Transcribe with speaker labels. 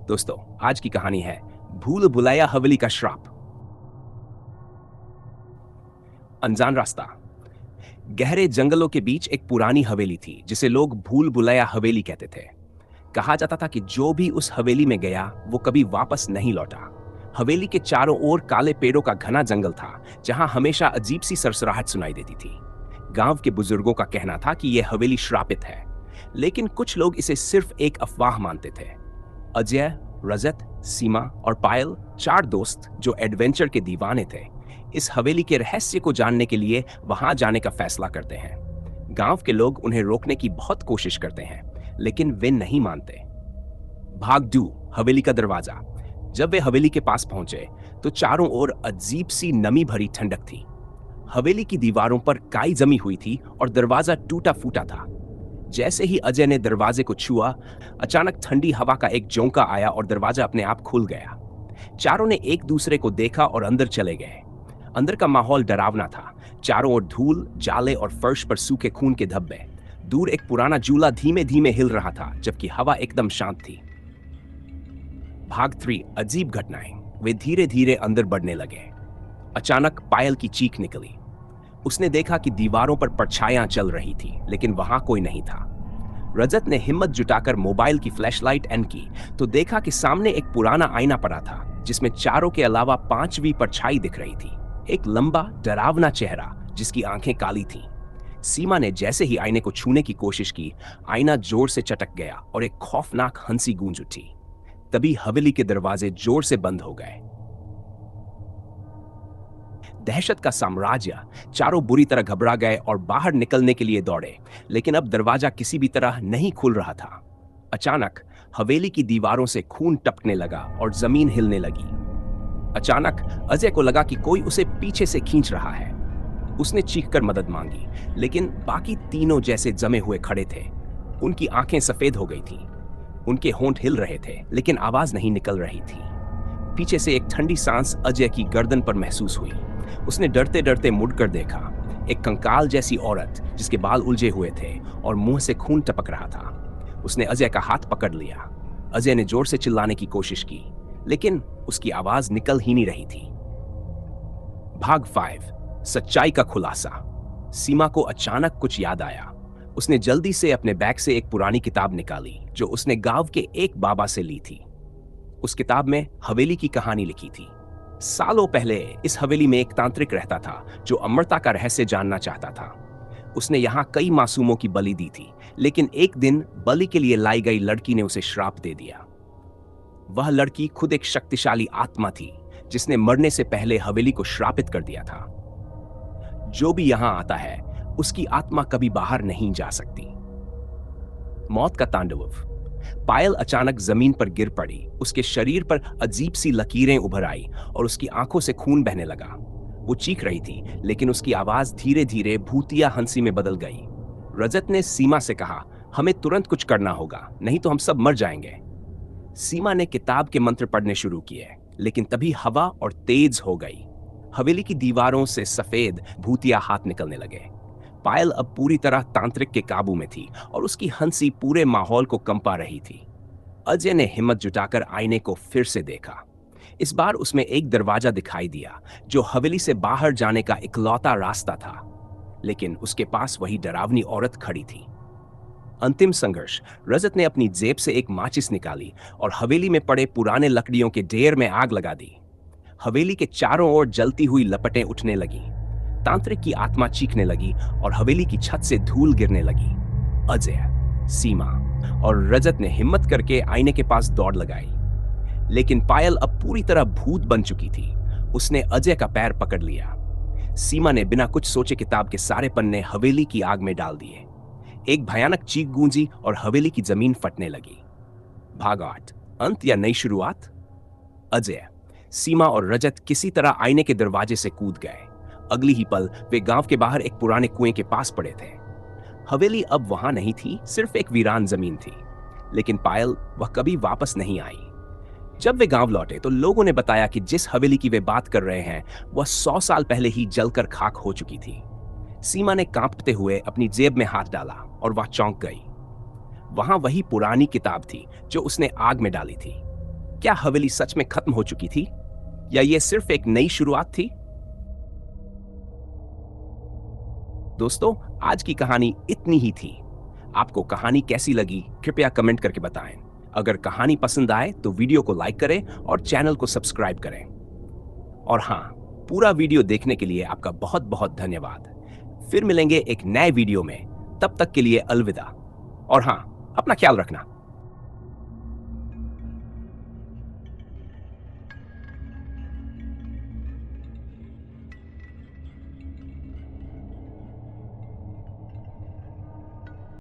Speaker 1: दोस्तों, आज की कहानी है भूल भुलैया हवेली का श्राप। अनजान रास्ता। गहरे जंगलों के बीच एक पुरानी हवेली थी जिसे लोग भूल भुलैया हवेली कहते थे। कहा जाता था कि जो भी उस हवेली में गया वो कभी वापस नहीं लौटा। हवेली के चारों ओर काले पेड़ों का घना जंगल था जहां हमेशा अजीब सी सरसराहट सुनाई देती थी। गांव के बुजुर्गों का कहना था कि यह हवेली श्रापित है, लेकिन कुछ लोग इसे सिर्फ एक अफवाह मानते थे। अजय, रजत, सीमा और पायल, चार दोस्त जो एडवेंचर के दीवाने थे, इस हवेली के रहस्य को जानने के लिए वहां जाने का फैसला करते हैं। गांव के लोग उन्हें रोकने की बहुत कोशिश करते हैं, लेकिन वे नहीं मानते। भाग 2, हवेली का दरवाजा। जब वे हवेली के पास पहुंचे तो चारों ओर अजीब सी नमी भरी ठंडक थी। हवेली की दीवारों पर काई जमी हुई थी और दरवाजा टूटा फूटा था। जैसे ही अजय ने दरवाजे को छुआ, अचानक ठंडी हवा का एक झोंका आया और दरवाजा अपने आप खुल गया। चारों ने एक दूसरे को देखा और अंदर चले गए। अंदर का माहौल डरावना था। चारों ओर धूल, जाले और फर्श पर सूखे खून के धब्बे। दूर एक पुराना जूला धीमे धीमे हिल रहा था, जबकि हवा एकदम शांत थी। भाग 3, अजीब घटनाएं। वे धीरे धीरे अंदर बढ़ने लगे। अचानक पायल की चीख निकली। उसने देखा कि दीवारों पर परछाइयां चल रही थी, लेकिन वहां कोई नहीं था। रजत ने हिम्मत जुटाकर मोबाइल की फ्लैशलाइट ऑन की तो देखा कि सामने एक पुराना आईना पड़ा था जिसमें चारों के अलावा 5वीं परछाई दिख रही थी। एक लंबा डरावना चेहरा जिसकी आंखें काली थीं। सीमा ने जैसे ही आईने को छूने की कोशिश की, आईना जोर से चटक गया और एक खौफनाक हंसी गूंज उठी। तभी हवेली के दरवाजे जोर से बंद हो गए। दहशत का साम्राज्य। चारों बुरी तरह घबरा गए और बाहर निकलने के लिए दौड़े, लेकिन अब दरवाजा किसी भी तरह नहीं खुल रहा था। अचानक हवेली की दीवारों से खून टपकने लगा और जमीन हिलने लगी। अचानक अजय को लगा कि कोई उसे पीछे से खींच रहा है। उसने चीखकर मदद मांगी, लेकिन बाकी तीनों जैसे जमे हुए खड़े थे। उनकी आंखें सफेद हो गई थीं। उनके होंठ हिल रहे थे, लेकिन आवाज नहीं निकल रही थी। पीछे से एक ठंडी सांस अजय की गर्दन पर महसूस हुई। उसने डरते डरते मुड़कर देखा। एक कंकाल जैसी औरत जिसके बाल उलझे हुए थे और मुंह से खून टपक रहा था। उसने अजय का हाथ पकड़ लिया। अजय ने जोर से चिल्लाने की कोशिश की, लेकिन उसकी आवाज निकल ही नहीं रही थी। भाग 5, सच्चाई का खुलासा। सीमा को अचानक कुछ याद आया। उसने जल्दी से अपने बैग से एक पुरानी किताब निकाली जो उसने गांव के एक बाबा से ली थी। उस किताब में हवेली की कहानी लिखी थी। सालों पहले इस हवेली में एक तांत्रिक रहता था जो अमरता का रहस्य जानना चाहता था। उसने यहाँ कई मासूमों की बलि दी थी, लेकिन एक दिन बलि के लिए लाई गई लड़की ने उसे श्राप दे दिया। वह लड़की खुद एक शक्तिशाली आत्मा थी जिसने मरने से पहले हवेली को श्रापित कर दिया था। जो भी यहाँ आता है उसकी आत्मा कभी बाहर नहीं जा सकती। मौत का तांडव। पायल अचानक जमीन पर गिर पड़ी। उसके शरीर पर अजीब सी लकीरें उभर आई और उसकी आंखों से खून बहने लगा। वो चीख रही थी, लेकिन उसकी आवाज धीरे धीरे भूतिया हंसी में बदल गई। रजत ने सीमा से कहा, हमें तुरंत कुछ करना होगा, नहीं तो हम सब मर जाएंगे। सीमा ने किताब के मंत्र पढ़ने शुरू किए, लेकिन तभी हवा और तेज हो गई। हवेली की दीवारों से सफेद भूतिया हाथ निकलने लगे। पायल अब पूरी तरह तांत्रिक के काबू में थी और उसकी हंसी पूरे माहौल को कंपा रही थी। अजय ने हिम्मत जुटाकर आईने को फिर से देखा। इस बार उसमें एक दरवाजा दिखाई दिया जो हवेली से बाहर जाने का इकलौता रास्ता था, लेकिन उसके पास वही डरावनी औरत खड़ी थी। अंतिम संघर्ष। रजत ने अपनी जेब से एक माचिस निकाली और हवेली में पड़े पुराने लकड़ियों के ढेर में आग लगा दी। हवेली के चारों ओर जलती हुई लपटें उठने लगी। तांत्रिक की आत्मा चीखने लगी और हवेली की छत से धूल गिरने लगी। अजय, सीमा और रजत ने हिम्मत करके आईने के पास दौड़ लगाई, लेकिन पायल अब पूरी तरह भूत बन चुकी थी। उसने अजय का पैर पकड़ लिया। सीमा ने बिना कुछ सोचे किताब के सारे पन्ने हवेली की आग में डाल दिए। एक भयानक चीख गूंजी और हवेली की जमीन फटने लगी। भाग 8, अंत या नई शुरुआत। अजय, सीमा और रजत किसी तरह आईने के दरवाजे से कूद गए। अगली ही पल वे गांव के बाहर एक पुराने कुएं के पास पड़े थे। हवेली अब वहां नहीं थी, सिर्फ एक वीरान जमीन थी। लेकिन पायल, वह कभी वापस नहीं आई। जब वे गांव लौटे तो लोगों ने बताया कि जिस हवेली की वे बात कर रहे हैं वह 100 साल पहले ही जलकर खाक हो चुकी थी। सीमा ने कांपते हुए अपनी जेब में हाथ डाला और वह चौंक गई। वहां वही पुरानी किताब थी जो उसने आग में डाली थी। क्या हवेली सच में खत्म हो चुकी थी या यह सिर्फ एक नई शुरुआत थी? दोस्तों, आज की कहानी इतनी ही थी। आपको कहानी कैसी लगी कृपया कमेंट करके बताएं। अगर कहानी पसंद आए तो वीडियो को लाइक करें और चैनल को सब्सक्राइब करें। और हाँ, पूरा वीडियो देखने के लिए आपका बहुत बहुत धन्यवाद। फिर मिलेंगे एक नए वीडियो में। तब तक के लिए अलविदा। और हाँ, अपना ख्याल रखना।